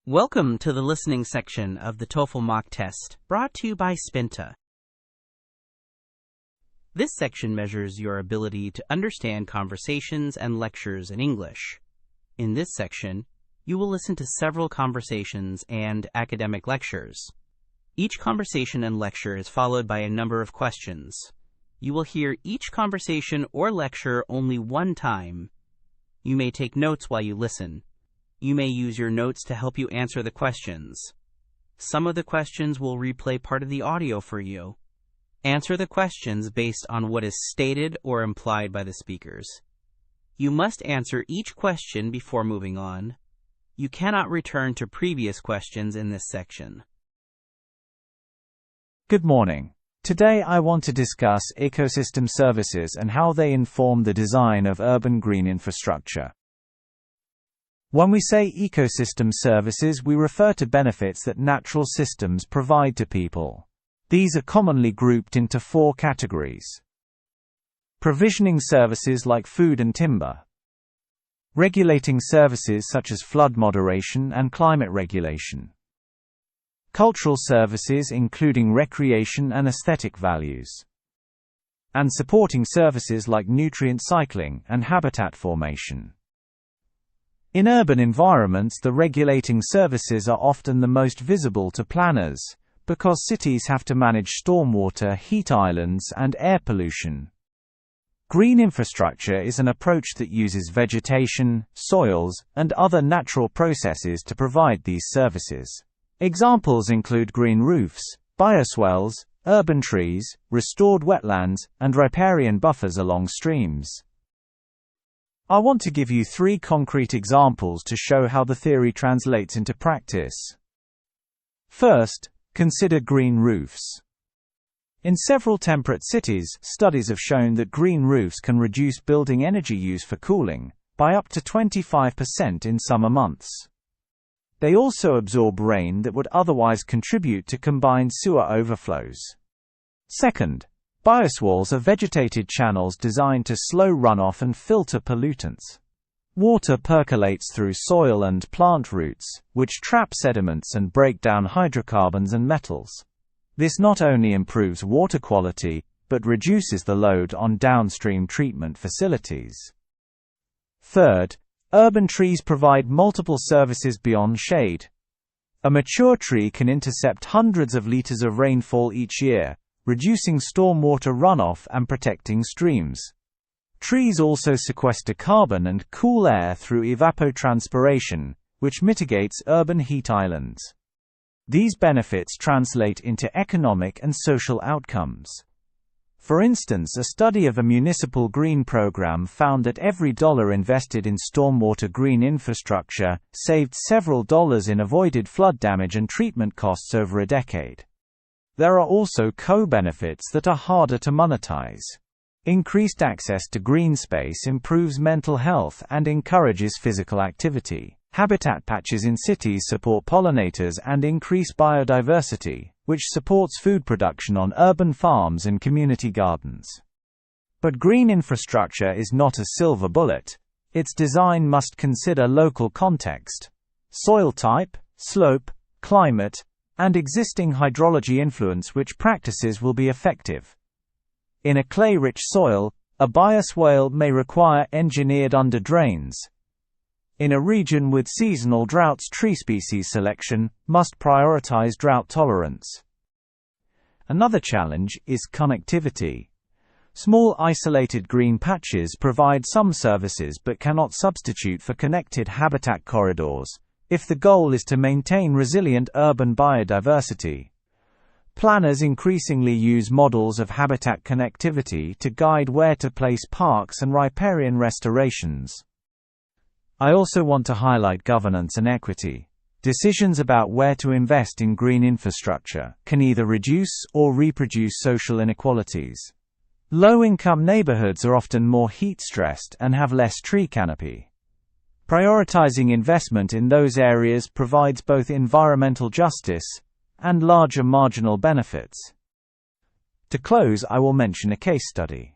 Welcome to the listening section of the TOEFL mock test, brought to you by Spinta. This section measures your ability to understand conversations and lectures in English. In this section, you will listen to several conversations and academic lectures. Each conversation and lecture is followed by a number of questions. You will hear each conversation or lecture only one time. You may take notes while you listen. You may use your notes to help you answer the questions. Some of the questions will replay part of the audio for you. Answer the questions based on what is stated or implied by the speakers. You must answer each question before moving on. You cannot return to previous questions in this section. Good morning. Today I want to discuss ecosystem services and how they inform the design of urban green infrastructure. When we say ecosystem services, we refer to benefits that natural systems provide to people. These are commonly grouped into four categories. Provisioning services like food and timber. Regulating services such as flood moderation and climate regulation. Cultural services including recreation and aesthetic values. And supporting services like nutrient cycling and habitat formation. In urban environments, the regulating services are often the most visible to planners, because cities have to manage stormwater, heat islands, and air pollution. Green infrastructure is an approach that uses vegetation, soils, and other natural processes to provide these services. Examples include green roofs, bioswales, urban trees, restored wetlands, and riparian buffers along streams. I want to give you three concrete examples to show how the theory translates into practice. First, consider green roofs. In several temperate cities, studies have shown that green roofs can reduce building energy use for cooling by up to 25% in summer months. They also absorb rain that would otherwise contribute to combined sewer overflows. Second, bioswales are vegetated channels designed to slow runoff and filter pollutants. Water percolates through soil and plant roots, which trap sediments and break down hydrocarbons and metals. This not only improves water quality, but reduces the load on downstream treatment facilities. Third, urban trees provide multiple services beyond shade. A mature tree can intercept hundreds of liters of rainfall each year, reducing stormwater runoff and protecting streams. Trees also sequester carbon and cool air through evapotranspiration, which mitigates urban heat islands. These benefits translate into economic and social outcomes. For instance, a study of a municipal green program found that every dollar invested in stormwater green infrastructure saved several dollars in avoided flood damage and treatment costs over a decade. There are also co-benefits that are harder to monetize. Increased access to green space improves mental health and encourages physical activity. Habitat patches in cities support pollinators and increase biodiversity, which supports food production on urban farms and community gardens. But green infrastructure is not a silver bullet. Its design must consider local context, soil type, slope, climate, and existing hydrology influence which practices will be effective. In a clay-rich soil, a bioswale may require engineered under-drains. In a region with seasonal droughts, tree species selection must prioritize drought tolerance. Another challenge is connectivity. Small isolated green patches provide some services but cannot substitute for connected habitat corridors, if the goal is to maintain resilient urban biodiversity. Planners increasingly use models of habitat connectivity to guide where to place parks and riparian restorations. I also want to highlight governance and equity. Decisions about where to invest in green infrastructure can either reduce or reproduce social inequalities. Low-income neighborhoods are often more heat-stressed and have less tree canopy. Prioritizing investment in those areas provides both environmental justice and larger marginal benefits. To close, I will mention a case study.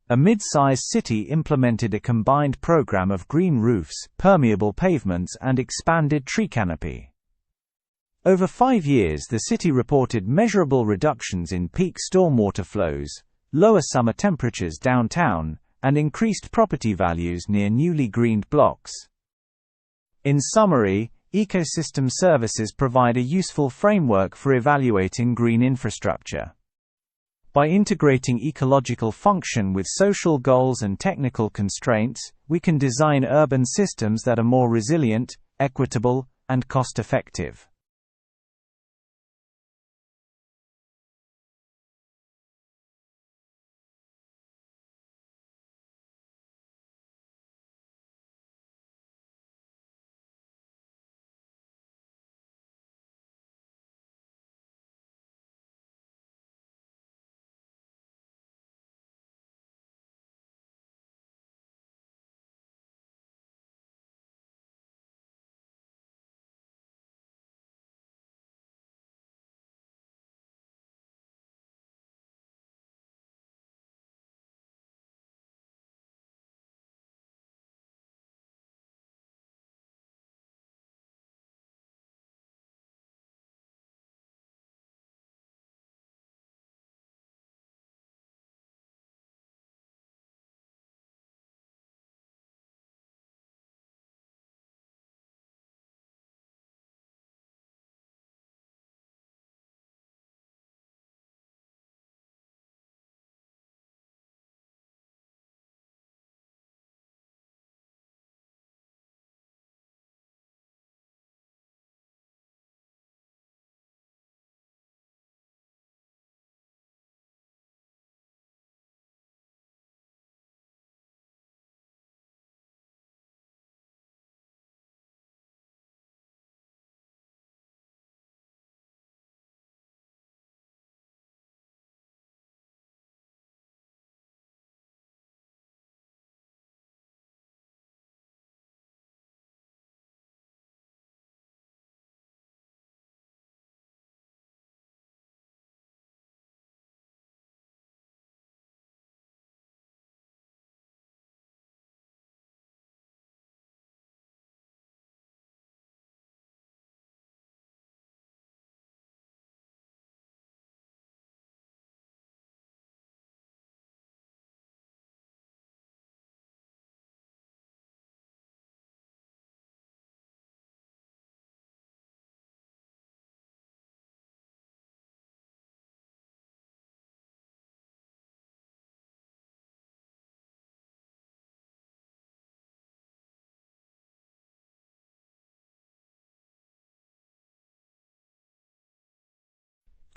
A mid-sized city implemented a combined program of green roofs, permeable pavements and expanded tree canopy. Over 5 years the city reported measurable reductions in peak stormwater flows, lower summer temperatures downtown, and increased property values near newly greened blocks. In summary, ecosystem services provide a useful framework for evaluating green infrastructure. By integrating ecological function with social goals and technical constraints, we can design urban systems that are more resilient, equitable, and cost-effective.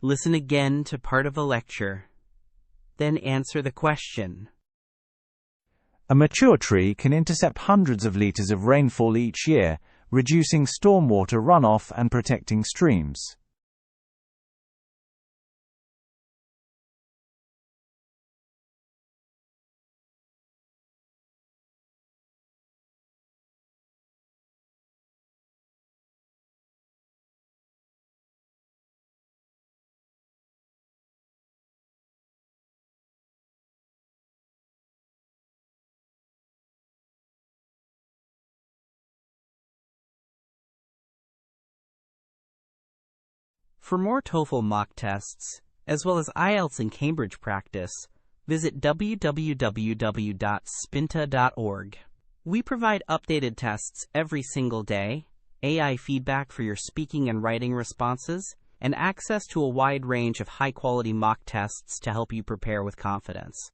Listen again to part of a lecture. Then answer the question. A mature tree can intercept hundreds of liters of rainfall each year, reducing stormwater runoff and protecting streams. For more TOEFL mock tests, as well as IELTS and Cambridge practice, visit www.spinta.org. We provide updated tests every single day, AI feedback for your speaking and writing responses, and access to a wide range of high-quality mock tests to help you prepare with confidence.